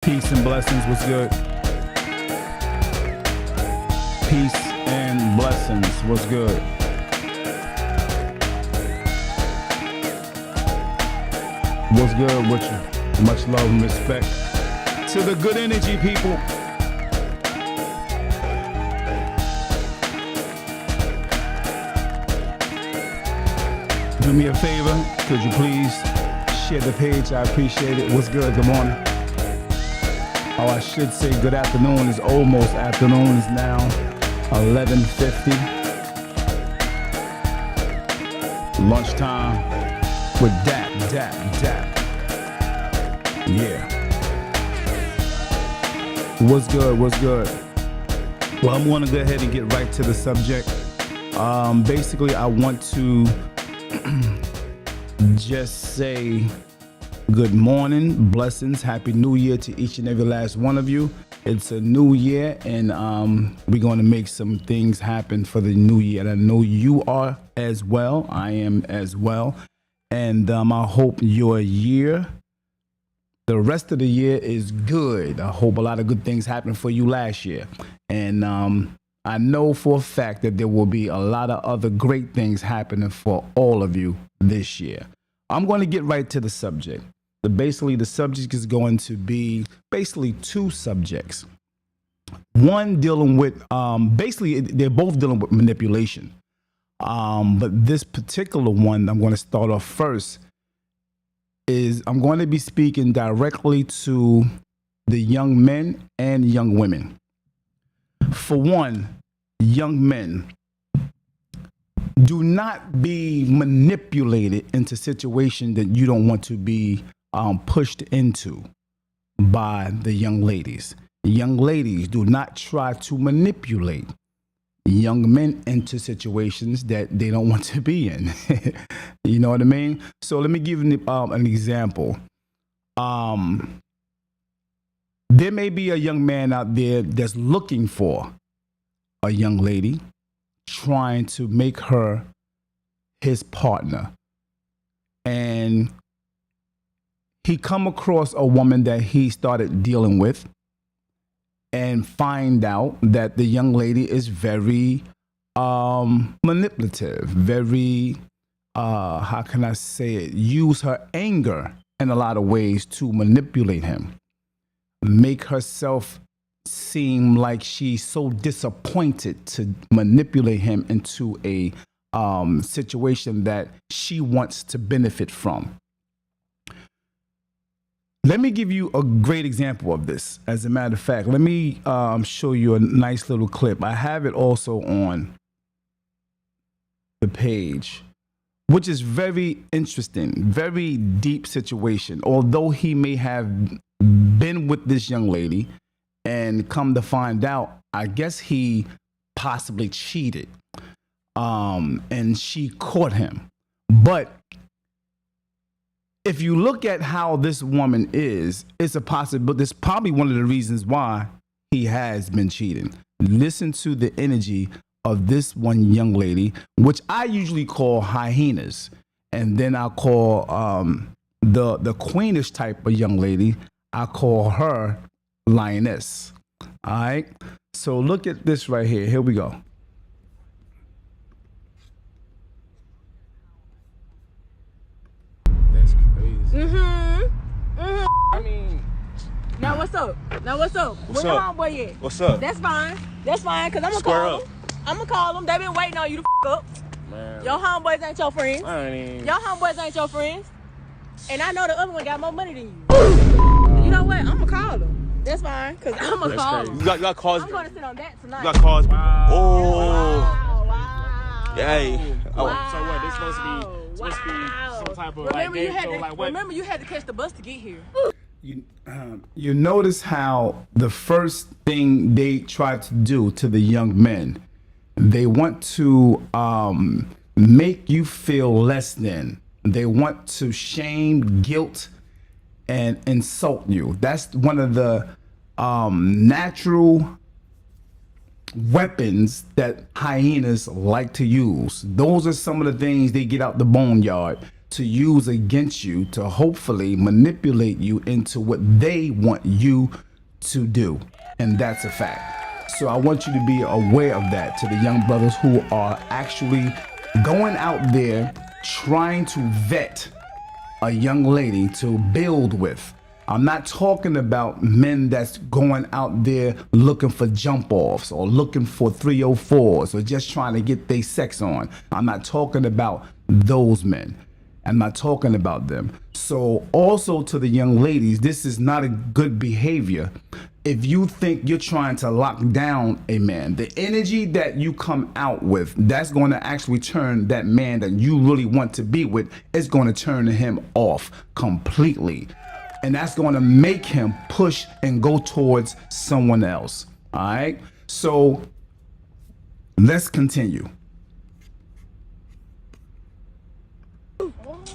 Peace and blessings. What's good? Peace and blessings. What's good? What's good with you? Much love and respect to the good energy people. Do me a favor. Could you please share the page? I appreciate it. What's good? Good morning. Oh, I should say good afternoon. It's almost afternoon. It's now 11:50. Lunchtime with D.A.P. Yeah. What's good? What's good? Well, I'm going to go ahead and get right to the subject. Basically, I want to just say good morning, blessings, happy new year to each and every last one of you. It's a new year, and we're going to make some things happen for the new year. And I know you are as well. I am as well. And I hope your year, the rest of the year, is good. I hope a lot of good things happened for you last year. And I know for a fact that there will be a lot of other great things happening for all of you this year. I'm going to get right to the subject. Basically, the subject is going to be basically two subjects. One dealing with, basically, they're both dealing with manipulation. But this particular one I'm going to start off first is I'm going to be speaking directly to the young men and young women. For one, young men, do not be manipulated into situations that you don't want to be pushed into by the young ladies. Young ladies, do not try to manipulate young men into situations that they don't want to be in. You know what I mean? So let me give you an example. There may be a young man out there that's looking for a young lady, trying to make her his partner. And he come across a woman that he started dealing with and find out that the young lady is very manipulative, very, how can I say it, use her anger in a lot of ways to manipulate him, make herself seem like she's so disappointed to manipulate him into a situation that she wants to benefit from. Let me give you a great example of this. As a matter of fact, let me show you a nice little clip. I have it also on the page, which is very interesting, very deep situation. Although he may have been with this young lady, and come to find out, I guess he possibly cheated, and she caught him. But if you look at how this woman is, it's a possibility. It's probably one of the reasons why he has been cheating. Listen to the energy of this one young lady, which I usually call hyenas, and then I'll call the queenish type of young lady, I call her lioness. All right. So look at this right here. Here we go. That's crazy. I mean, now what's up? What's Where your up? homeboy at? What's up? That's fine, cause I'm gonna Square call up. him. I'm gonna call them. They been waiting on you to up. Man. Your homeboys ain't your friends. I ain't. Your homeboys ain't your friends. And I know the other one got more money than you. You know what? I'm gonna call them. That's fine, cause I'm gonna That's call crazy. them. You got cause. I'm gonna sit on that tonight. You got cause. Wow. Oh. Wow. Hey. Oh. Wow. So what? This supposed to be some type of Remember, like you had game to, show, like what? remember you had to catch the bus to get here. You notice how the first thing they try to do to the young men, they want to make you feel less than. They want to shame, guilt, and insult you. That's one of the natural weapons that hyenas like to use. Those are some of the things they get out the boneyard to use against you to hopefully manipulate you into what they want you to do. And that's a fact. So I want you to be aware of that, to the young brothers who are actually going out there trying to vet a young lady to build with. I'm not talking about men that's going out there looking for jump offs or looking for 304s or just trying to get their sex on. I'm not talking about those men. I'm not talking about them. So also to the young ladies, this is not a good behavior. If you think you're trying to lock down a man, the energy that you come out with, that's going to actually turn that man that you really want to be with, is going to turn him off completely. And that's going to make him push and go towards someone else. All right. So let's continue.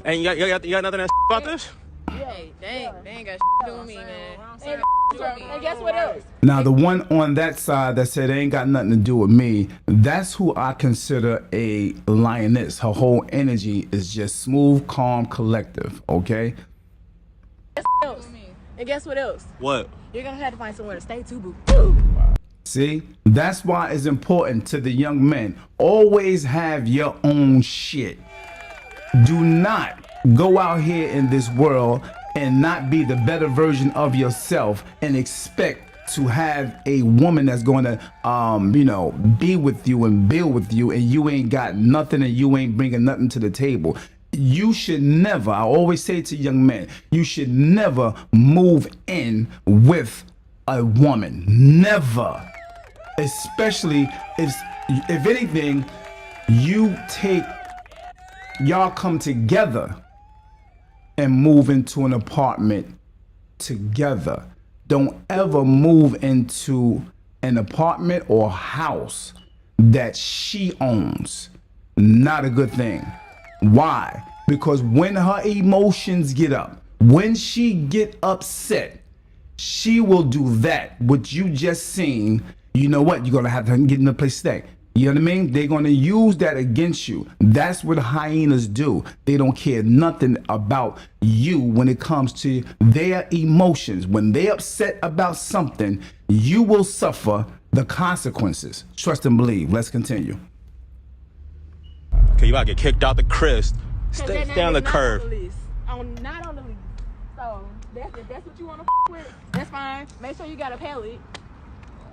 And you got nothing to about this? Hey, they ain't got to do with me, man. And guess what else? Now, the one on that side that said it ain't got nothing to do with me, that's who I consider a lioness. Her whole energy is just smooth, calm, collective. Okay. And guess what else? What? You're gonna have to find somewhere to stay too, boo. See, that's why it's important to the young men. Always have your own shit. Do not go out here in this world and not be the better version of yourself and expect to have a woman that's going to, be with you and build with you, and you ain't got nothing and you ain't bringing nothing to the table. You should never, I always say to young men, you should never move in with a woman. Never. Especially if anything, y'all come together and move into an apartment together. Don't ever move into an apartment or house that she owns. Not a good thing. Why? Because when her emotions get up, when she get upset, she will do that. What you just seen, you know what? You're going to have to get in a place to stay. You know what I mean? They're going to use that against you. That's what hyenas do. They don't care nothing about you when it comes to their emotions. When they're upset about something, you will suffer the consequences. Trust and believe. Let's continue. Okay, you about to get kicked out the crib. Stay on the curb. I'm not on the lease. So if that's what you want to with, that's fine. Make sure you got a pallet.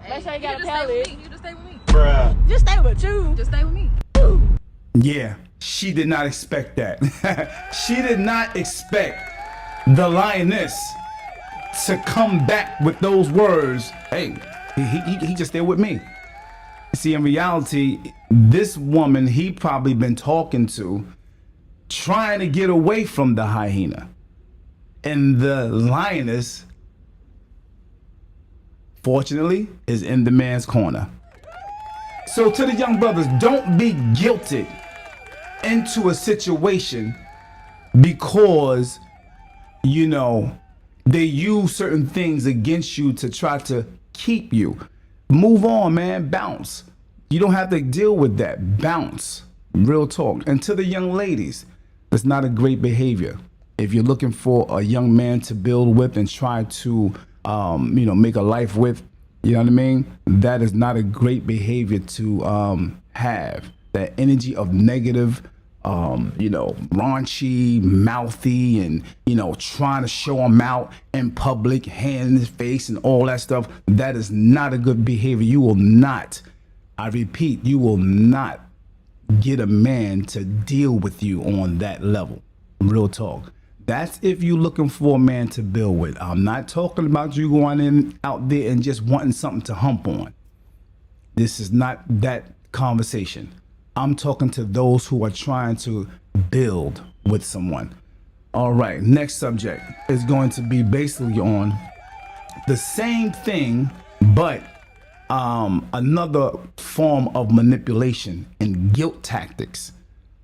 Make sure you got a pallet. You just stay with me. Bruh. Just stay with you. Just stay with me. Yeah, she did not expect that. She did not expect the lioness to come back with those words. Hey, he just stayed with me. See, in reality, this woman he probably been talking to, trying to get away from the hyena. And the lioness, fortunately, is in the man's corner. So to the young brothers, don't be guilted into a situation because, they use certain things against you to try to keep you. Move on, man. Bounce. You don't have to deal with that. Bounce. Real talk. And to the young ladies, it's not a great behavior. If you're looking for a young man to build with and try to, make a life with, you know what I mean? That is not a great behavior to have. That energy of negative, raunchy, mouthy, and, trying to show him out in public, hand in his face and all that stuff. That is not a good behavior. You will not, I repeat, you will not get a man to deal with you on that level. Real talk. That's if you're looking for a man to build with. I'm not talking about you going out there and just wanting something to hump on. This is not that conversation. I'm talking to those who are trying to build with someone. All right, next subject is going to be basically on the same thing, but another form of manipulation and guilt tactics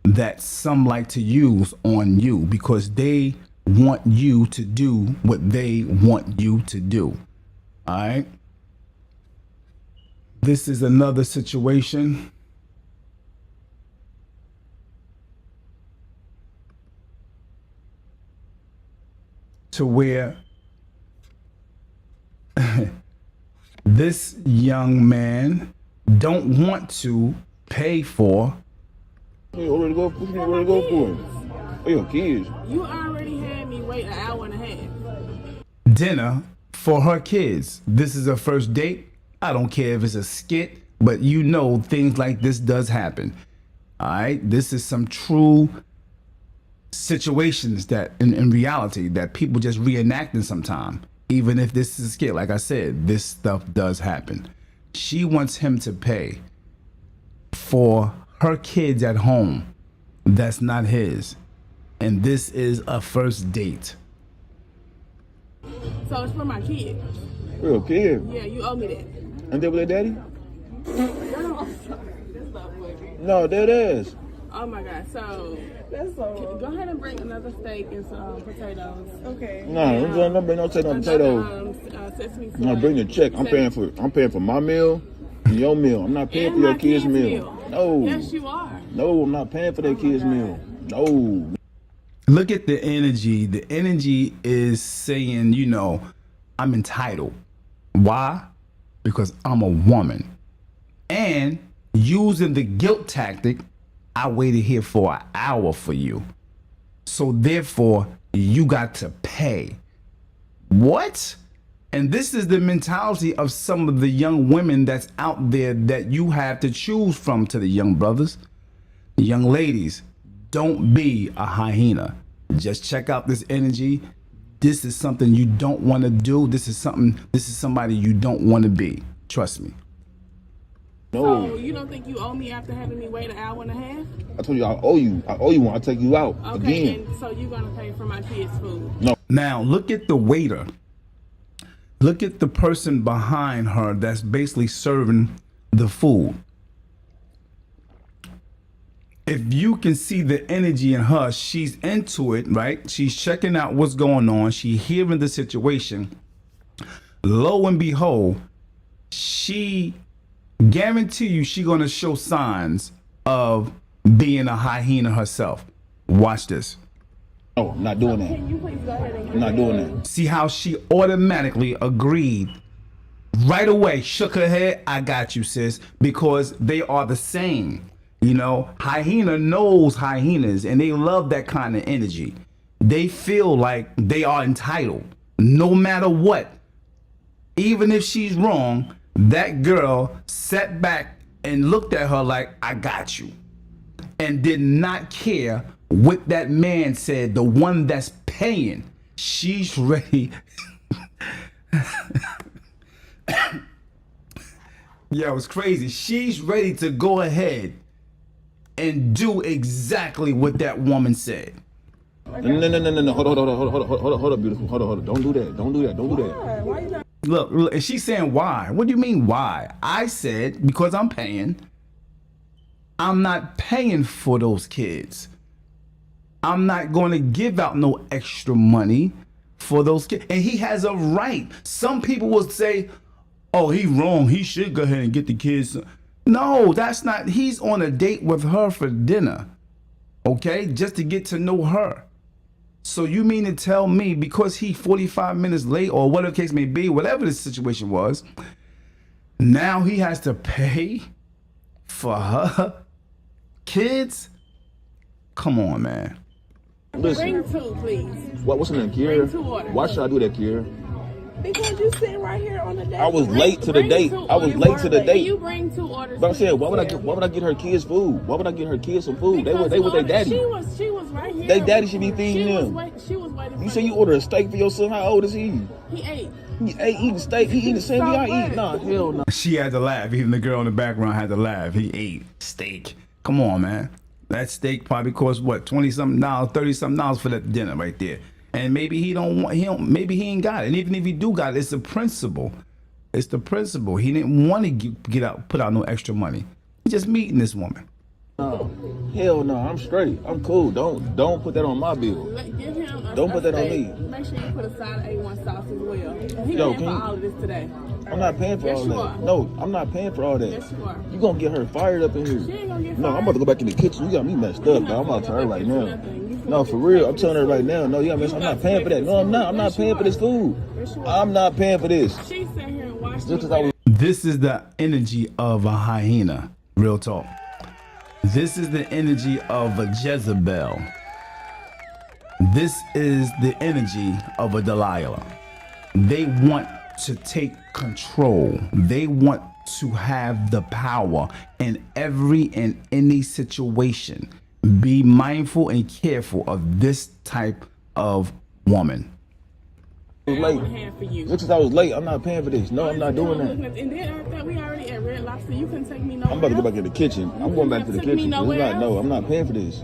that some like to use on you because they want you to do what they want you to do. All right. This is another situation. to where this young man don't want to pay for. Hey, where to go? What you ready to go for? Oh, your kids. You already had me wait an hour and a half. Dinner for her kids. This is a first date. I don't care if it's a skit, but you know things like this does happen. All right, this is some true situations that in reality that people just reenacting sometime. Even if this is a skit, like I said, this stuff does happen. She wants him to pay for her kids at home. That's not his. And this is a first date. So it's for my kids. Real kid. Yeah, you owe me that. And they with their daddy? No, that is. Oh my God. So That's so. go ahead and bring another steak and some potatoes. Okay. No, don't bring no check on potatoes. Sesame No, bring the check. I'm paying for my meal and your meal. I'm not paying for your kids' meal. No. Yes, you are. No, I'm not paying for their kids' meal. No. Look at the energy. The energy is saying, you know, I'm entitled. Why? Because I'm a woman. And using the guilt tactic, I waited here for an hour for you. So therefore, you got to pay. What? And this is the mentality of some of the young women that's out there that you have to choose from. To the young brothers, the young ladies, don't be a hyena. Just check out this energy. This is something you don't want to do. This is somebody you don't want to be. Trust me. No. So you don't think you owe me after having me wait an hour and a half? I told you I owe you. I owe you one. I'll take you out Okay, again. and so you're gonna pay for my kids' food. No. Now look at the waiter. Look at the person behind her that's basically serving the food. If you can see the energy in her, she's into it, right? She's checking out what's going on. She's hearing the situation. Lo and behold, she guarantee you she gonna show signs of being a hyena herself. Watch this. No, I'm not doing that. Can you please go ahead and I'm not doing that. See how she automatically agreed right away, shook her head. I got you, sis, because they are the same. You know, hyena knows hyenas and they love that kind of energy. They feel like they are entitled no matter what. Even if she's wrong, that girl sat back and looked at her like, I got you, and did not care what that man said, the one that's paying. She's ready. Yeah, it was crazy. She's ready to go ahead and do exactly what that woman said. No. Hold up, beautiful. Hold up. Don't do that. Don't do that. Why you not? Look, and she's saying why? What do you mean why? I said because I'm paying. I'm not paying for those kids. I'm not going to give out no extra money for those kids. And he has a right. Some people will say, oh, he wrong. He should go ahead and get the kids. No, that's not. He's on a date with her for dinner. Okay? Just to get to know her. So you mean to tell me because he 45 minutes late or whatever the case may be, whatever the situation was, now he has to pay for her kids? Come on, man. Listen. bring two, please. What's in there, Kiera? Bring two orders. Why should I do that, Kiera? Because you sitting right here on the desk. I was late to the Bring date. two I was orders. late to the Can date. you bring two orders? But I'm saying, please? why would I get her kids food? Why would I get her kids some food? Because They with their daddy. She was right here. They daddy should be feeding them. She was waiting. You for say you order a steak for your son? How old is he? He ate. He ain't eating steak. He eating the same thing I eat. Nah, hell no. She had to laugh. Even the girl in the background had to laugh. He ate steak. Come on, man. That steak probably cost what, $20-something, $30-something for that dinner right there. And maybe maybe he ain't got it. And even if he do got it, it's the principle. It's the principle. He didn't want to put out no extra money. He's just meeting this woman. No, hell no. I'm straight. I'm cool. Don't put that on my bill. Give him Don't put that on steak. me. Make sure you put a side of A1 sauce as well. He Yo, paying for all of this today. I'm not paying for Yes, all you that. are. No, I'm not paying for all that. Yes, you are. You gonna get her fired up in here. She ain't gonna get No, I'm fired. about to go back in the kitchen. You got me messed up, bro. I'm about to tell her right now. You No, for real. I'm telling her right now. No, yeah, man, I'm not paying for that. No, I'm not. I'm not paying for this food. I'm not paying for this. She sat here and watched Just 'cause I was This is the energy of a hyena. Real talk. This is the energy of a Jezebel. This is the energy of a Delilah. They want to take control. They want to have the power in every and any situation. Be mindful and careful of this type of woman. late. For you. Just 'cause I was late, I'm not paying for this. No, I'm not doing that. And then I thought we already at Red Lobster. You can take me nowhere. I'm about to go back in the kitchen. I'm going back to the kitchen. I'm not paying for this.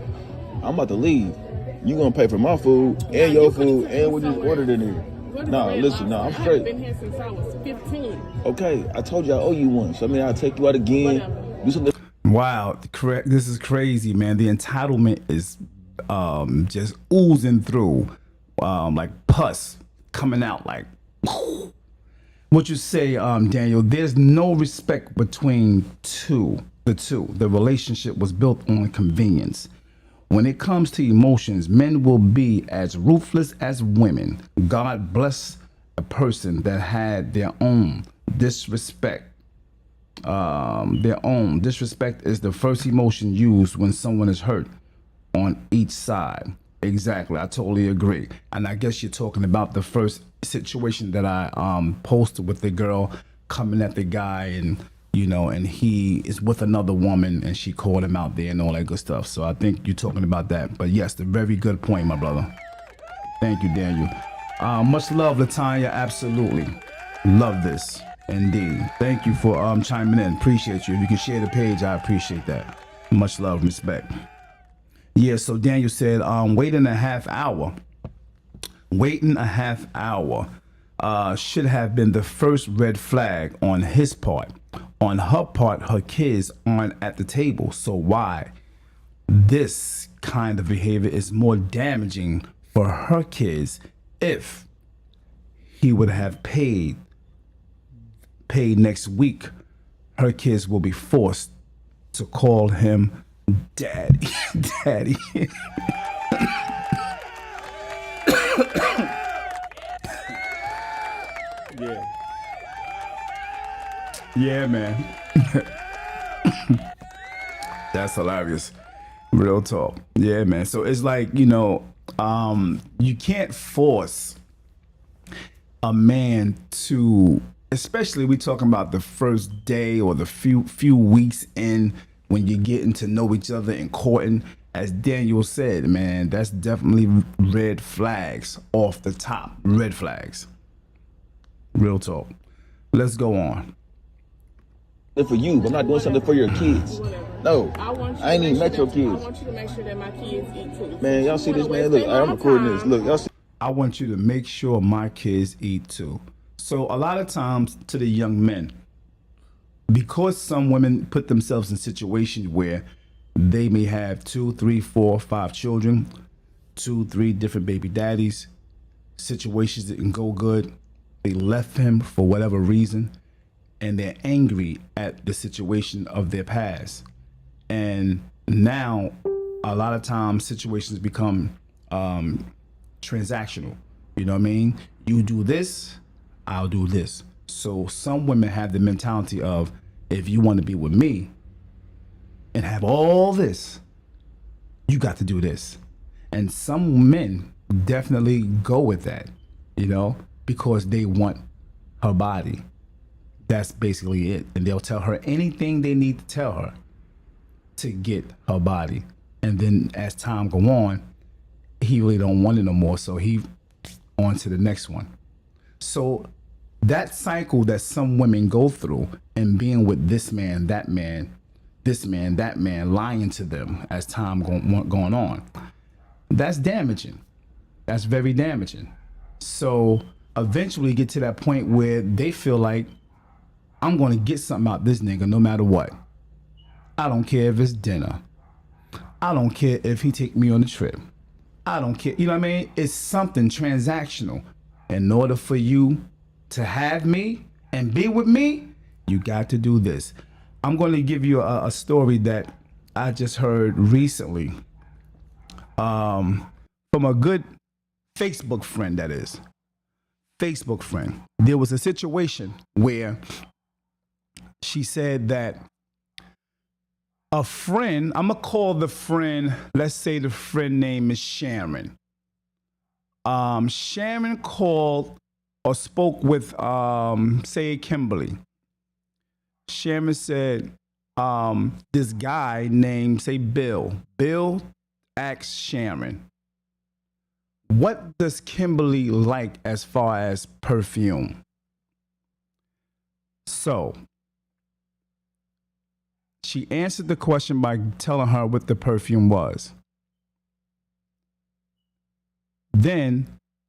I'm about to leave. You gonna pay for my food and your food and what you ordered in here. No, listen, no, I'm straight. I've been here since I was 15. Okay, I told you I owe you one. So I mean, I'll take you out again. Do something. Wow, correct. This is crazy, man. The entitlement is just oozing through, like pus coming out. Like what you say, Daniel. There's no respect between the two. The relationship was built on convenience. When it comes to emotions, men will be as ruthless as women. God bless a person that had their own disrespect. Disrespect is the first emotion used when someone is hurt on each side. Exactly, I totally agree. And I guess you're talking about the first situation that I posted with the girl coming at the guy, and and he is with another woman and she called him out there and all that good stuff. So I think you're talking about that. But yes, the very good point, my brother. Thank you, Daniel. Much love, Latanya. Absolutely. Love this. Indeed. Thank you for chiming in. Appreciate you. If you can share the page, I appreciate that. Much love, respect. Yeah, so Daniel said, waiting a half hour. Waiting a half hour should have been the first red flag on his part. On her part, her kids aren't at the table. So why? This kind of behavior is more damaging for her kids. If he would have paid next week, her kids will be forced to call him daddy. Daddy. Yeah. Yeah, man. That's hilarious. Real talk. Yeah, man. So it's like, you can't force a man to, especially we talking about the first day or the few weeks in when you're getting to know each other and courting. As Daniel said, man, that's definitely red flags off the top. Red flags. Real talk. Let's go on. For you, but I'm not doing something for your kids. No, I ain't even met your kids. I want you to make sure that my kids eat too. Man, y'all see this, man? Look, I'm recording this. Look, y'all see. I want you to make sure my kids eat too. So a lot of times to the young men, because some women put themselves in situations where they may have 2, 3, 4, 5 children, 2, 3 different baby daddies, situations didn't go good. They left him for whatever reason, and they're angry at the situation of their past. And now a lot of times situations become transactional. You know what I mean? You do this, I'll do this. So some women have the mentality of, if you want to be with me and have all this, you got to do this. And some men definitely go with that, because they want her body. That's basically it. And they'll tell her anything they need to tell her to get her body. And then as time go on, he really don't want it no more. So he on to the next one. So that cycle that some women go through, and being with this man, that man, this man, that man, lying to them as time going on, that's damaging. That's very damaging. So eventually get to that point where they feel like, I'm going to get something out this nigga no matter what. I don't care if it's dinner. I don't care if he take me on a trip. I don't care. You know what I mean? It's something transactional. In order for you to have me and be with me, you got to do this. I'm going to give you a story that I just heard recently. from a good Facebook friend, that is. Facebook friend. There was a situation where she said that a friend, I'm going to call the friend, let's say the friend name is Sharon. Sharon called or spoke with, say, Kimberly. Sharon said, this guy named, say, Bill. Bill asked Sharon, what does Kimberly like as far as perfume? So she answered the question by telling her what the perfume was. Then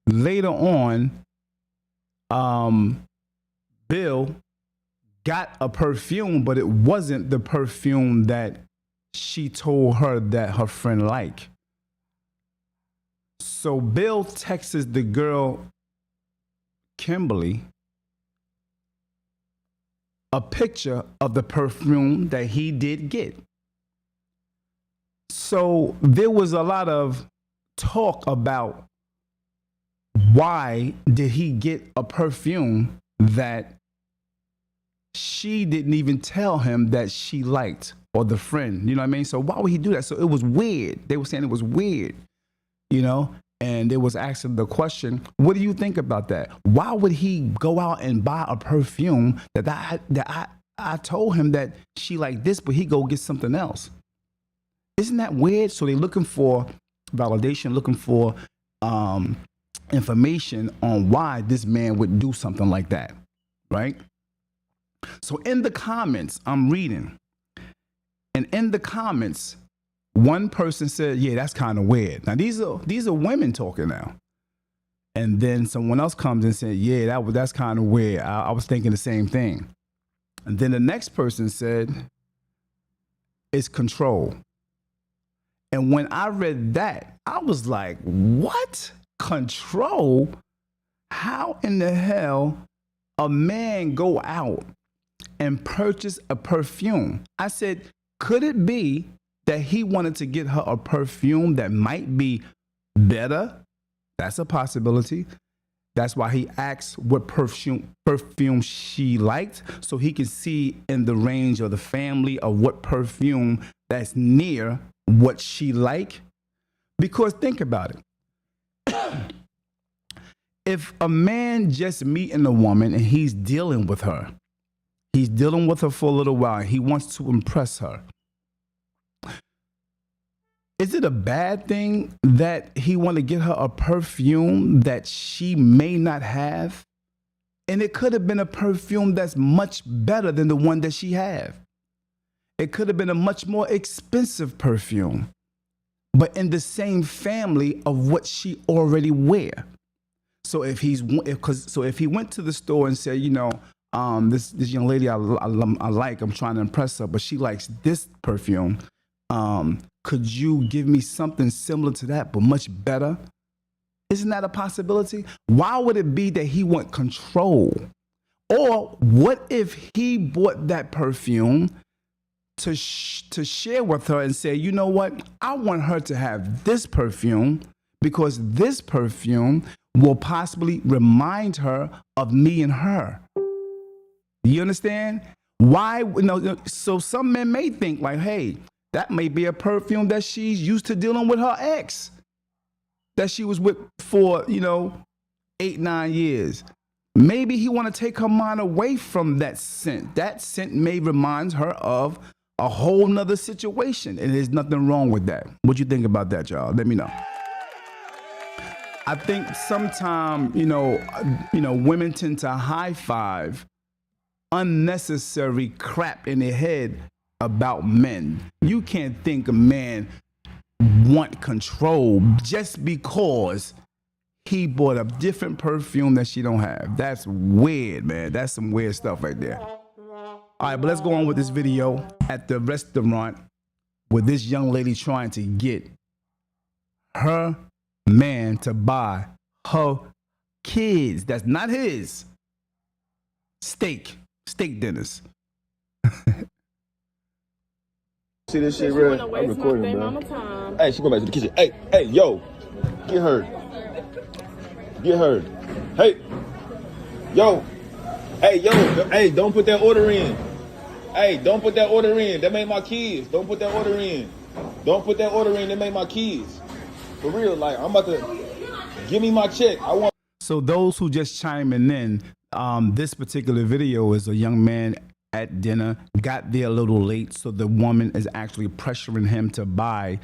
later on, Bill got a perfume, but it wasn't the perfume that she told her that her friend liked. So Bill texts the girl, Kimberly, a picture of the perfume that he did get. So there was a lot of talk about why did he get a perfume that she didn't even tell him that she liked, or the friend, you know what I mean? So why would he do that? So it was weird. They were saying it was weird, you know? And they was asking the question, what do you think about that? Why would he go out and buy a perfume that I told him that she liked this, but he go get something else? Isn't that weird? So they're looking for validation, looking for information on why this man would do something like that, right? So in the comments, I'm reading, and in the comments, one person said, yeah, that's kind of weird. Now, these are women talking now. And then someone else comes and said, yeah, that's kind of weird. I was thinking the same thing. And then the next person said, it's control. And when I read that, I was like, what? Control? How in the hell a man go out and purchase a perfume? I said, could it be that he wanted to get her a perfume that might be better? That's a possibility. That's why he asked what perfume she liked, so he could see in the range of the family of what perfume that's near what she like. Because think about it. If a man just meeting a woman and he's dealing with her for a little while, he wants to impress her, is it a bad thing that he want to get her a perfume that she may not have? And it could have been a perfume that's much better than the one that she have. It could have been a much more expensive perfume, but in the same family of what she already wear. So if he went to the store and said, you know, this young lady I like, I'm trying to impress her, but she likes this perfume. Could you give me something similar to that, but much better? Isn't that a possibility? Why would it be that he want control? Or what if he bought that perfume to share with her and say, you know what? I want her to have this perfume because this perfume will possibly remind her of me and her. You understand? Why? No, so some men may think like, hey, that may be a perfume that she's used to dealing with her ex that she was with for, 8-9 years. Maybe he want to take her mind away from that scent. That scent may remind her of a whole nother situation, and there's nothing wrong with that. What you think about that, y'all? Let me know. I think sometimes, women tend to high five unnecessary crap in their head about men. You can't think a man want control just because he bought a different perfume that she don't have. That's weird, man. That's some weird stuff right there. All right, but let's go on with this video at the restaurant with this young lady trying to get her man to buy her kids, that's not his, steak dinners. See this shit, bro? I'm recording, bro. Hey, she going back to the kitchen. Hey, yo. Get her. Get her. Hey. Yo. Hey, yo. Hey, don't put that order in. Hey, don't put that order in. That made my kids. Don't put that order in. Don't put that order in. That made my kids. For real, like, I'm about to give me my check. I want. So those who just chiming in, this particular video is a young man at dinner, got there a little late, so the woman is actually pressuring him to buy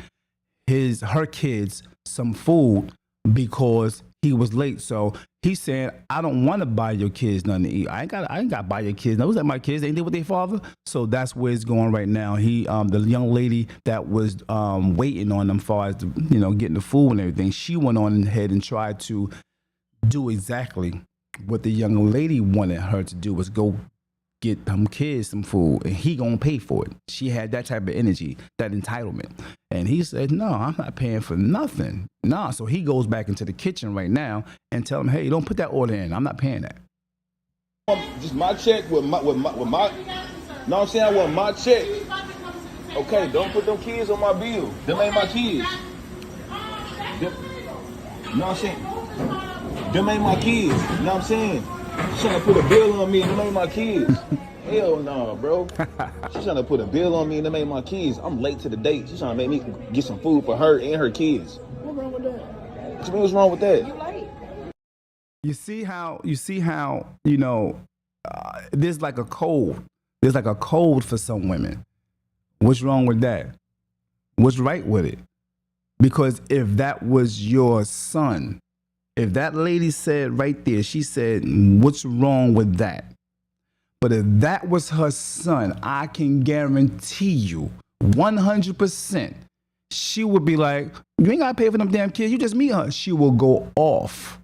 her kids some food because he was late. So he's saying, I don't want to buy your kids nothing to eat. I ain't got to buy your kids. Those are my kids. Ain't they with their father? So that's where it's going right now. The young lady that was waiting on them, far as getting the food and everything, she went on ahead and tried to do exactly what the young lady wanted her to do, was go get them kids some food and he gonna pay for it. She had that type of energy, that entitlement. And he said, no, I'm not paying for nothing. Nah, so he goes back into the kitchen right now and tell him, hey, don't put that order in. I'm not paying that. Just my check with my no, I'm saying I want my check. Okay, don't put them kids on my bill. Them ain't my kids. You know what I'm saying? Them ain't my kids. You know what I'm saying? She's trying to put a bill on me and them ain't my kids. Hell no, bro. She's trying to put a bill on me and them ain't my kids. I'm late to the date. She's trying to make me get some food for her and her kids. What's wrong with that? What you mean, what's wrong with that? You late. You see how there's like a code. There's like a code for some women. What's wrong with that? What's right with it? Because if that was your son, if that lady said right there, she said, what's wrong with that? But if that was her son, I can guarantee you 100%, she would be like, you ain't got to pay for them damn kids. You just meet her. She will go off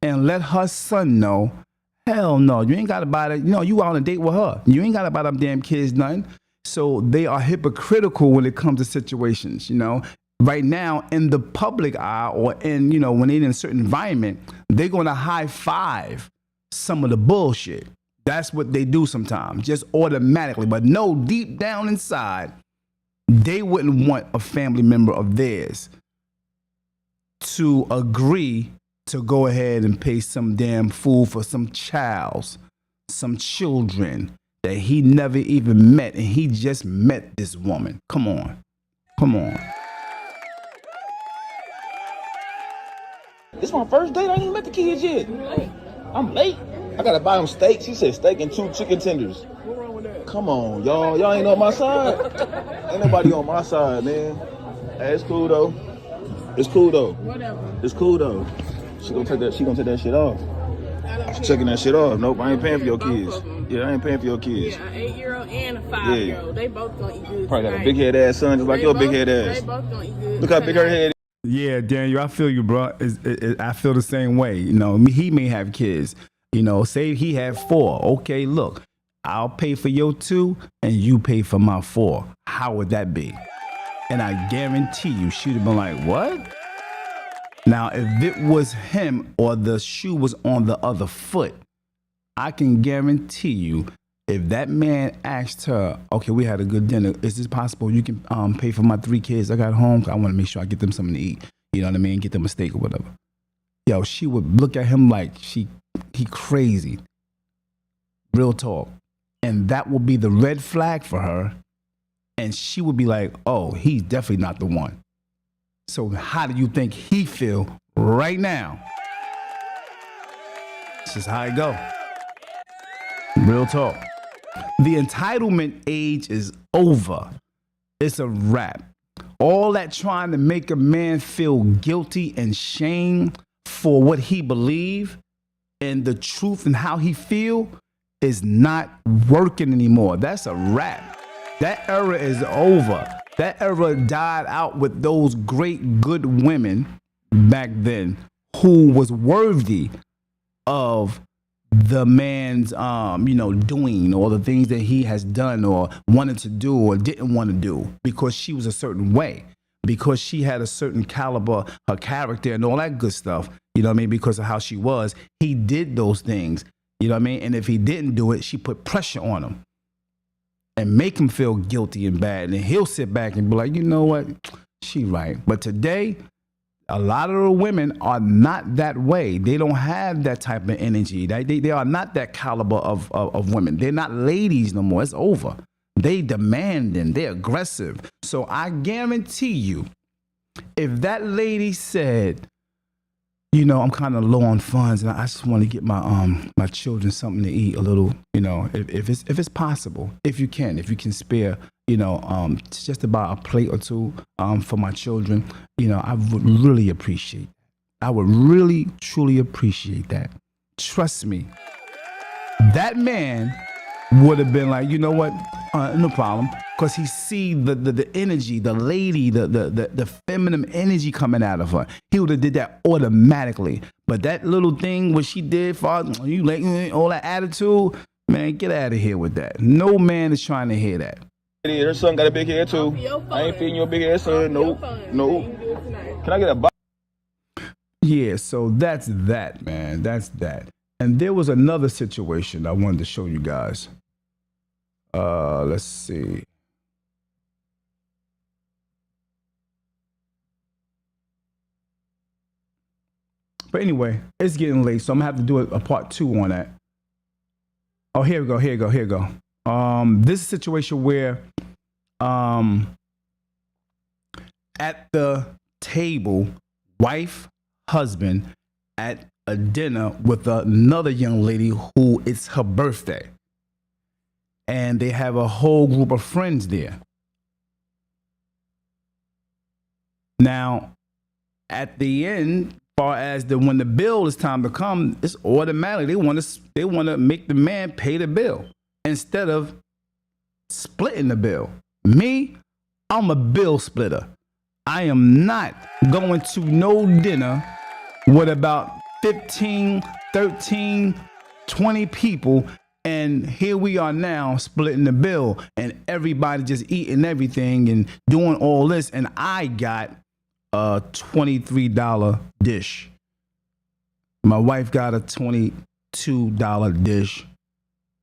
and let her son know, hell no, you ain't got to buy that. You out on a date with her. You ain't got to buy them damn kids nothing. So they are hypocritical when it comes to situations, Right now, in the public eye or in, when they're in a certain environment, they're going to high five some of the bullshit. That's what they do sometimes, just automatically. But no, deep down inside, they wouldn't want a family member of theirs to agree to go ahead and pay some damn food for some children that he never even met, and he just met this woman. Come on. It's my first date. I ain't even met the kids yet. I'm late. I gotta buy them steaks. He said steak and 2 chicken tenders. What's wrong with that? Come on, y'all. Y'all ain't on my side. Ain't nobody on my side, man. Hey, it's cool though. Whatever. It's cool though. She gonna take that shit off. She's checking that shit off. Nope, I ain't paying for your kids. Yeah, I ain't paying for your kids. Yeah, an 8-year-old and a 5-year-old. They both gonna eat good. Probably got a big head ass son just like your big head ass. They both gonna eat good. Look how big her head is. Yeah, Daniel, I feel you, bro. I feel the same way. He may have kids. Say he had 4. Okay, look, I'll pay for your 2 and you pay for my 4. How would that be? And I guarantee you, she'd have been like, what? Now, if it was him or the shoe was on the other foot, I can guarantee you, if that man asked her, okay, we had a good dinner, is this possible you can pay for my 3 kids I got home? I want to make sure I get them something to eat. You know what I mean? Get them a steak or whatever. Yo, she would look at him like he crazy. Real talk. And that will be the red flag for her. And she would be like, oh, he's definitely not the one. So how do you think he feel right now? This is how it go. Real talk. The entitlement age is over. It's a wrap. All that trying to make a man feel guilty and shame for what he believe and the truth and how he feel is not working anymore. That's a wrap. That era is over. That era died out with those great good women back then who was worthy of the man's, doing or the things that he has done or wanted to do or didn't want to do because she was a certain way, because she had a certain caliber, her character and all that good stuff, because of how she was. He did those things, and if he didn't do it, she put pressure on him and make him feel guilty and bad. And he'll sit back and be like, you know what? She right. But today, A lot of the women are not that way. They don't have that type of energy. They are not that caliber of women. They're not ladies no more. It's over. They demanding. They're aggressive. So I guarantee you, if that lady said, you know, I'm kind of low on funds and I just want to get my children something to eat a little, you know, if it's possible, if you can spare, you know, just about a plate or two for my children, you know, I would really appreciate. I would really, truly appreciate that. Trust me. That man would have been like, you know what, no problem, because he see the energy, the lady, the feminine energy coming out of her. He would have did that automatically. But that little thing what she did for you, like all that attitude, man, get out of here with that. No man is trying to hear that. Her son got a big head too. I ain't feeding your big head son. No. Can I get a box? Yeah, so that's that, man. That's that. And there was another situation I wanted to show you guys. Let's see. But anyway, it's getting late, so I'm gonna have to do a part 2 on that. Oh, here we go. This is a situation where at the table, wife, husband at a dinner with another young lady who it's her birthday. And they have a whole group of friends there. Now, at the end, far as when the bill is time to come, it's automatic. They want to make the man pay the bill instead of splitting the bill. Me, I'm a bill splitter. I am not going to no dinner with about 15, 13, 20 people. And here we are now splitting the bill and everybody just eating everything and doing all this. And I got a $23 dish. My wife got a $22 dish.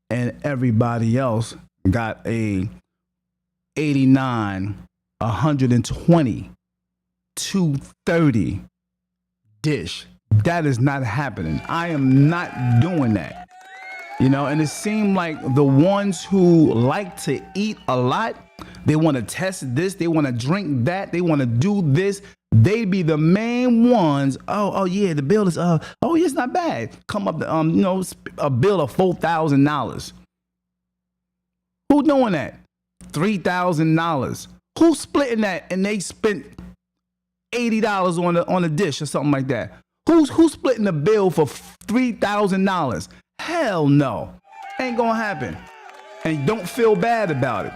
And everybody else got a $89, $120, $230 dish. That is not happening. I am not doing that. You know, and it seemed like the ones who like to eat a lot, they want to test this, they want to drink that, they want to do this. They be the main ones. Oh yeah, the bill is yeah, it's not bad. Come up to a bill of $4,000. Who doing that? $3,000. Who's splitting that and they spent $80 on a dish or something like that? Who's splitting the bill for $3,000? Hell no. Ain't gonna happen. And don't feel bad about it.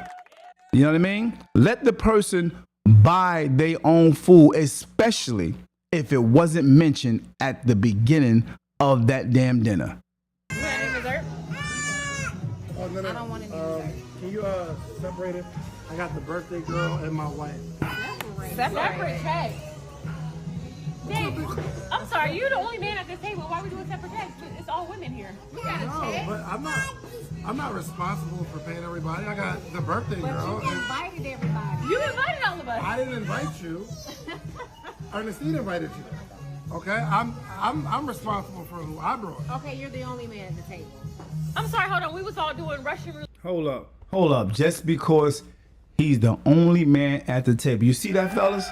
You know what I mean? Let the person buy their own food, especially if it wasn't mentioned at the beginning of that damn dinner. You want any dessert? Oh, no. I don't want any dessert. Can you separate it? I got the birthday girl and my wife. Separate check. Dave, I'm sorry, you're the only man at this table. Why are we doing separate checks? It's all women here. We got a check. But I'm not responsible for paying everybody. I got the birthday girl. But you invited everybody. You invited all of us. I didn't invite you. Ernestine invited you. Okay, I'm responsible for who I brought. Okay, you're the only man at the table. I'm sorry, hold on. We was all doing Russian roulette. Hold up. Just because he's the only man at the table. You see that, fellas?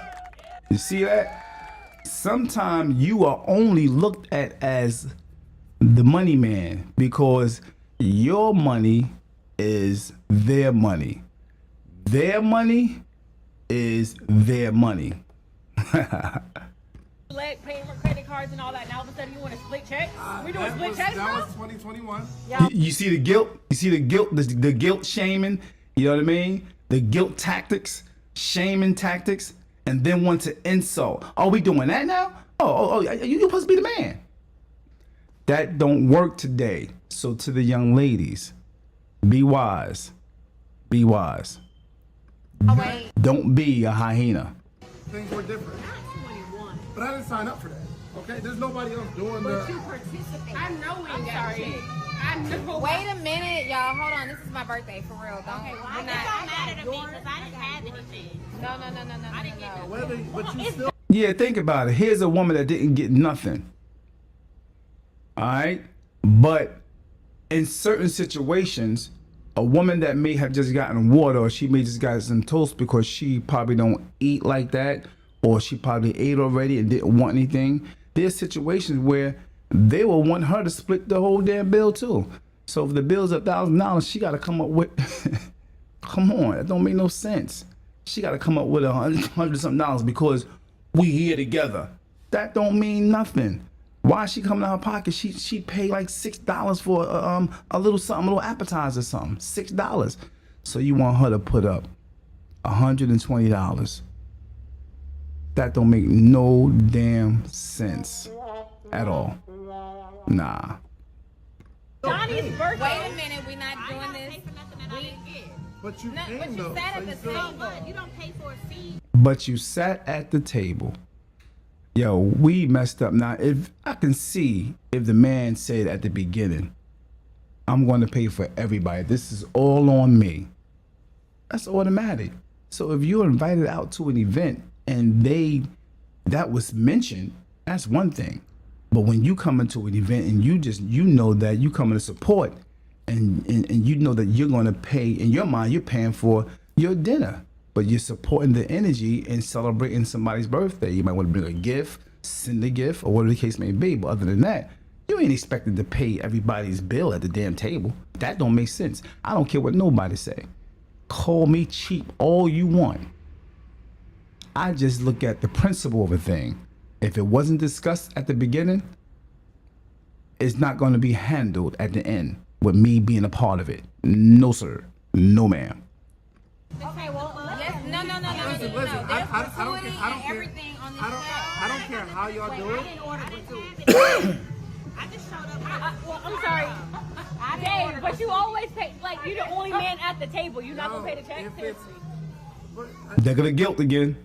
You see that? Sometimes you are only looked at as the money man because your money is their money. Their money is their money. Paying for credit cards and all that. Now all of a sudden you want to split check? We doing split checks, bro? That was 2021. Yeah. You see the guilt? You see the guilt? The guilt shaming? You know what I mean? The guilt tactics, shaming tactics. And then want to insult. Are we doing that now? You're supposed to be the man. That don't work today. So to the young ladies, be wise. Be wise. Oh, wait. Don't be a hyena. Things were different. Not 21. But I didn't sign up for that. Okay? There's nobody else doing But the... you participate. I know we ain't got a check. I know. Wait a minute, y'all. Hold on. This is my birthday, for real. Don't. Okay, well, we're I not. got yours. I didn't have anything. No. I didn't get Whether, but you still... Yeah, think about it. Here's a woman that didn't get nothing. All right? But in certain situations, a woman that may have just gotten water, or she may just got some toast because she probably don't eat like that, or she probably ate already and didn't want anything. There's situations where they will want her to split the whole damn bill too. So if the bill's $1,000, she got to come up with, come on, that don't make no sense. She got to come up with $100 something because we here together. That don't mean nothing. Why is she coming out of her pocket? She paid like $6 for a little something, a little appetizer or something. $6. So you want her to put up $120. That don't make no damn sense at all. Nah. Johnny's birthday. Wait a minute, we're not doing this. But you No, came but you though. sat so at the you still- table. You don't pay for a seat. But you sat at the table. Yo, we messed up. Now, if I can see if the man said at the beginning, I'm going to pay for everybody. This is all on me. That's automatic. So if you're invited out to an event and that was mentioned, that's one thing. But when you come into an event and you know that you coming to support and you know that you're going to pay, in your mind, you're paying for your dinner. But you're supporting the energy and celebrating somebody's birthday. You might want to bring a gift, send a gift, or whatever the case may be. But other than that, you ain't expected to pay everybody's bill at the damn table. That don't make sense. I don't care what nobody say. Call me cheap all you want. I just look at the principle of a thing. If it wasn't discussed at the beginning, it's not going to be handled at the end with me being a part of it. No, sir. No, ma'am. Okay, well, No. Listen, There's I don't gratuity care. I don't and care. everything on this I don't care how y'all do it. I didn't order gratuity. I just showed up. Well, I'm sorry. Dave, but you always pay, like, you're the only man at the table. You're not going to pay the check? If it's, Seriously. but They're going to guilt again.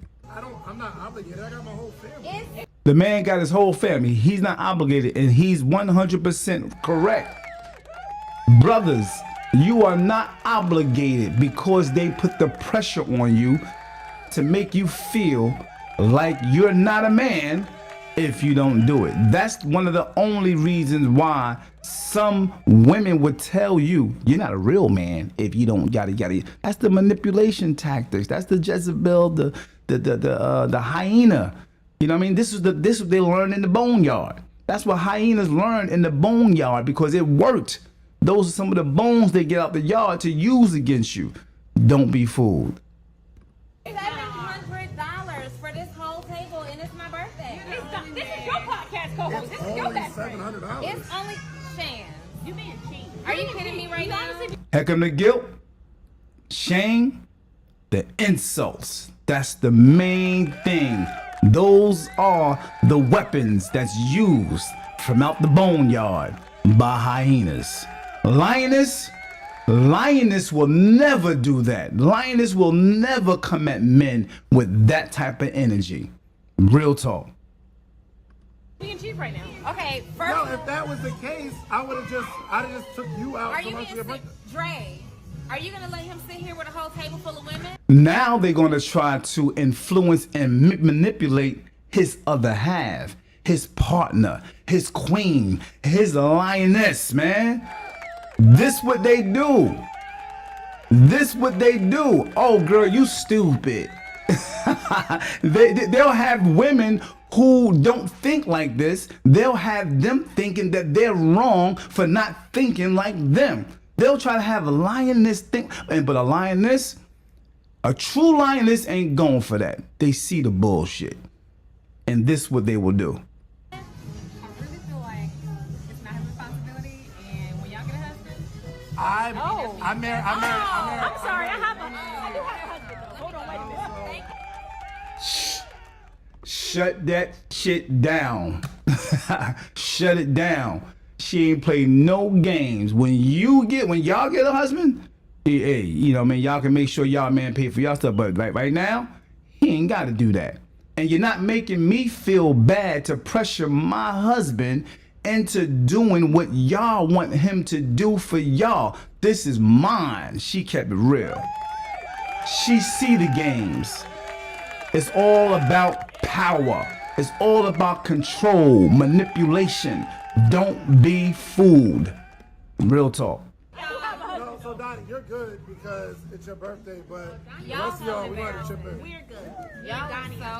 I'm not obligated. I got my whole family. The man got his whole family. He's not obligated, and he's 100% correct. Brothers, you are not obligated because they put the pressure on you to make you feel like you're not a man if you don't do it. That's one of the only reasons why some women would tell you you're not a real man if you don't yada yada. That's the manipulation tactics. That's the Jezebel, the hyena. You know what I mean? This is what they learned in the boneyard. That's what hyenas learned in the boneyard because it worked. Those are some of the bones they get out the yard to use against you. Don't be fooled. $700 for this whole table, and it's my birthday. This is your podcast co-host. This is your Only best friend. $700. It's only Shan. You being cheap. Are you kidding me right now? Heck of the guilt, shame, the insults. That's the main thing. Those are the weapons that's used from out the boneyard by hyenas. Lioness will never do that. Lioness will never come at men with that type of energy. Real talk. Being cheap right now. Okay, No, first, if that was the case, I'd have just took you out are so you much being of your birthday. Dre? Are you gonna let him sit here with a whole table full of women? Now they're going to try to influence and manipulate his other half, his partner, his queen, his lioness, man. This what they do. This what they do. Oh, girl, you stupid. They'll have women who don't think like this. They'll have them thinking that they're wrong for not thinking like them. They'll try to have a lioness think, but a lioness, a true lioness ain't going for that. They see the bullshit. And this what they will do. I really feel like it's not his responsibility, and when y'all get a husband, I'm married. I'm sorry. I do have a husband, though. Hold on, wait a minute. Shut that shit down. Shut it down. She ain't play no games. When y'all get a husband, hey, you know what I mean, y'all can make sure y'all man pay for y'all stuff. But right now, he ain't got to do that. And you're not making me feel bad to pressure my husband into doing what y'all want him to do for y'all. This is mine. She kept it real. She see the games. It's all about power. It's all about control, manipulation. Don't be fooled. Real talk. No, so Donnie, you're good because it's your birthday, but the Y'all rest of so y'all, we gotta chip embarrassing. in. We're good. Y'all so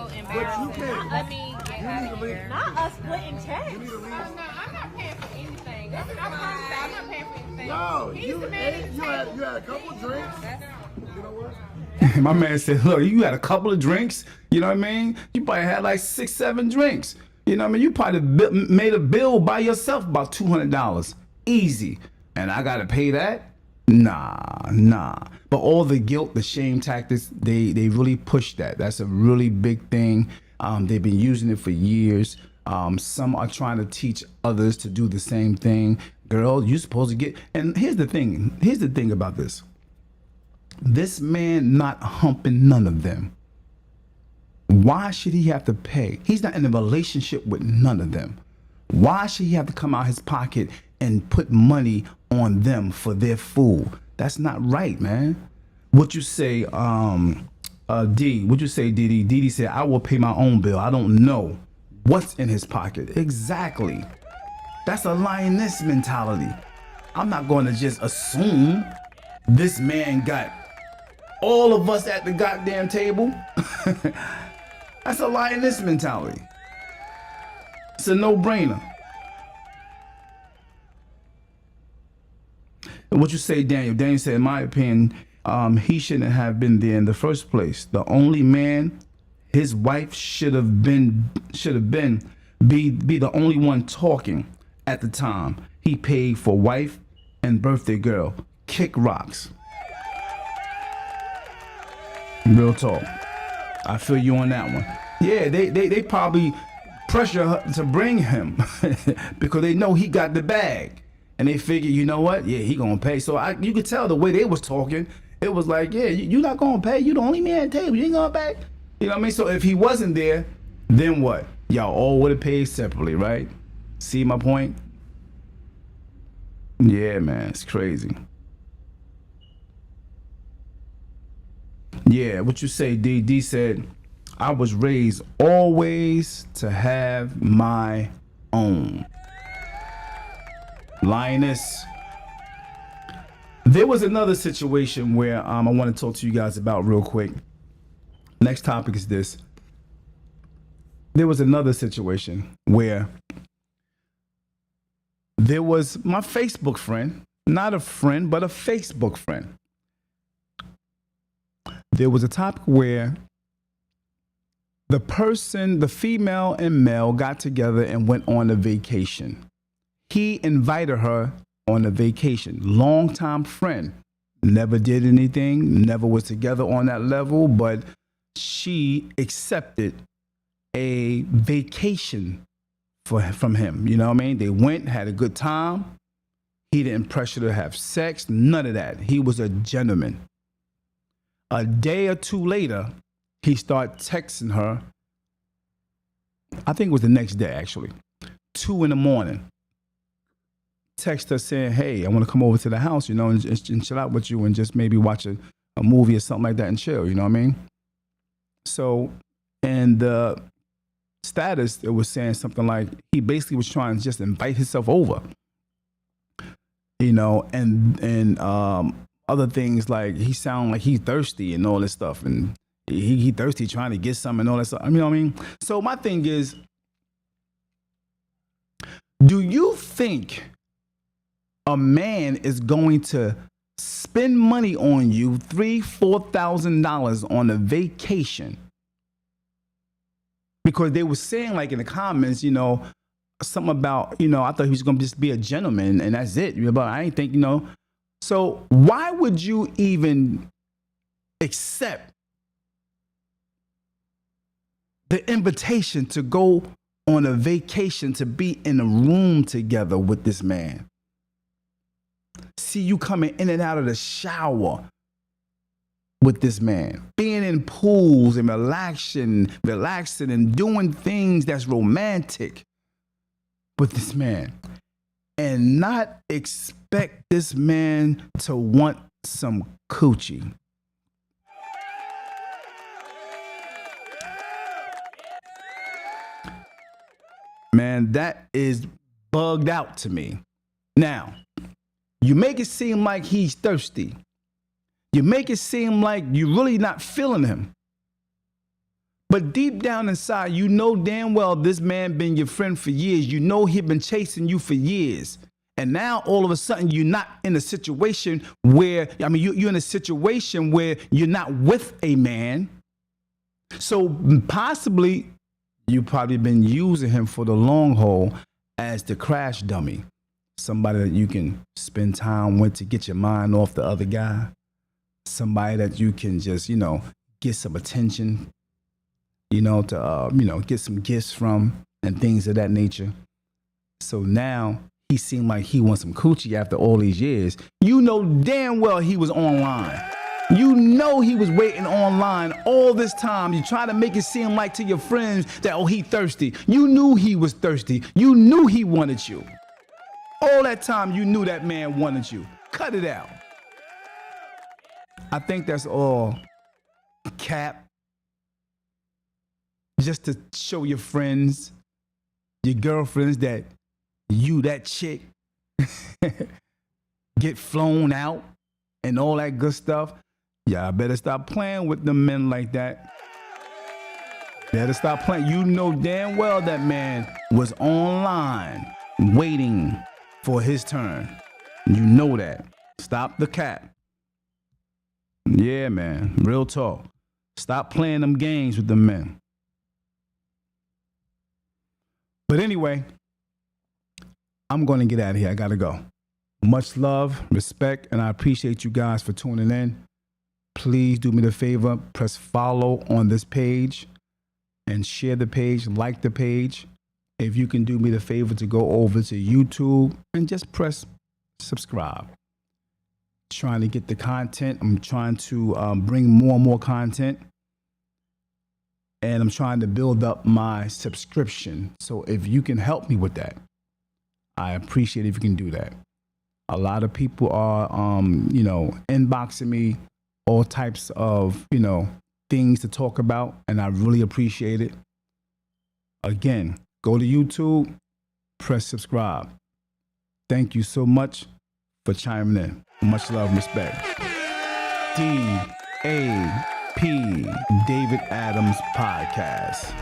But you embarrassing. can't. Let me get You out need to of leave. here. Not us splitting checks. You need to leave. I'm not paying for anything. That's what I'm not paying for anything. No, He's you the man ate, at the you table. had a couple drinks. You know what? My man said, look, you had a couple of drinks. You know what I mean? You probably had like 6, 7 drinks. You know what I mean? You probably made a bill by yourself about $200. Easy. And I got to pay that? Nah. But all the guilt, the shame tactics, they really push that. That's a really big thing. They've been using it for years. Some are trying to teach others to do the same thing. Girl, you're supposed to get... And here's the thing about this. This man not humping none of them. Why should he have to pay? He's not in a relationship with none of them. Why should he have to come out his pocket and put money on them for their food? That's not right, man. What you say, D? What you say, Didi? Didi said, I will pay my own bill. I don't know what's in his pocket. Exactly. That's a lioness mentality. I'm not going to just assume this man got all of us at the goddamn table. That's a lioness mentality. It's a no-brainer. And what you say, Daniel? Daniel said, in my opinion, he shouldn't have been there in the first place. The only man, his wife should have been be the only one talking at the time. He paid for wife and birthday girl. Kick rocks. Real talk. I feel you on that one. Yeah, they probably pressure her to bring him because they know he got the bag. And they figure, you know what? Yeah, he gonna pay. So you could tell the way they was talking. It was like, yeah, you not gonna pay. You the only man at the table. You ain't gonna pay. You know what I mean? So if he wasn't there, then what? Y'all all would have paid separately, right? See my point? Yeah, man, it's crazy. Yeah, what you say, D? D said, I was raised always to have my own. Lioness. There was another situation where I want to talk to you guys about real quick. Next topic is this. There was another situation where there was my Facebook friend, not a friend, but a Facebook friend. There was a topic where the person, the female and male, got together and went on a vacation. He invited her on a vacation. Longtime friend. Never did anything, never was together on that level, but she accepted a vacation from him. You know what I mean? They went, had a good time. He didn't pressure her to have sex, none of that. He was a gentleman. A day or two later, he started texting her. I think it was the next day, actually. 2 a.m. Text her saying, hey, I want to come over to the house, you know, and chill out with you and just maybe watch a movie or something like that and chill, you know what I mean? So, and the status, it was saying something like he basically was trying to just invite himself over, you know, and other things like he sound like he's thirsty and all this stuff, and he thirsty trying to get something and all that stuff. I mean, what I mean? So my thing is, do you think a man is going to spend money on you, $3,000-$4,000 on a vacation? Because they were saying, like in the comments, you know, something about, you know, I thought he was going to just be a gentleman and that's it. But I ain't think, you know. So why would you even accept the invitation to go on a vacation, to be in a room together with this man? See you coming in and out of the shower with this man, being in pools and relaxing and doing things that's romantic with this man, and not expect this man to want some coochie. Man, that is bugged out to me. Now, you make it seem like he's thirsty. You make it seem like you're really not feeling him. But deep down inside, you know damn well this man been your friend for years. You know he been chasing you for years. And now all of a sudden you're not in a situation where, you're in a situation where you're not with a man. So possibly you've probably been using him for the long haul as the crash dummy. Somebody that you can spend time with to get your mind off the other guy. Somebody that you can just, get some attention, to, get some gifts from and things of that nature. So now he seemed like he wants some coochie after all these years. You know damn well he was online. You know he was waiting online all this time. You try to make it seem like to your friends that, he thirsty. You knew he was thirsty. You knew he wanted you. All that time you knew that man wanted you. Cut it out. I think that's all cap. Just to show your friends, your girlfriends that you, that chick, get flown out and all that good stuff. Yeah, I better stop playing with them men like that. Better stop playing. You know damn well that man was online waiting for his turn. You know that. Stop the cap. Yeah, man. Real talk. Stop playing them games with the men. But anyway, I'm going to get out of here. I got to go. Much love, respect, and I appreciate you guys for tuning in. Please do me the favor, press follow on this page and share the page, like the page. If you can do me the favor to go over to YouTube and just press subscribe. Trying to get the content. I'm trying to bring more and more content. And I'm trying to build up my subscription. So if you can help me with that, I appreciate it if you can do that. A lot of people are, inboxing me all types of, things to talk about. And I really appreciate it. Again, go to YouTube, press subscribe. Thank you so much for chiming in. Much love and respect. D.A.P. David Adams Podcast.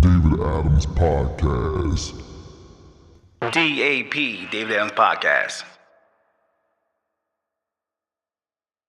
David Adams Podcast. D.A.P. David Adams Podcast.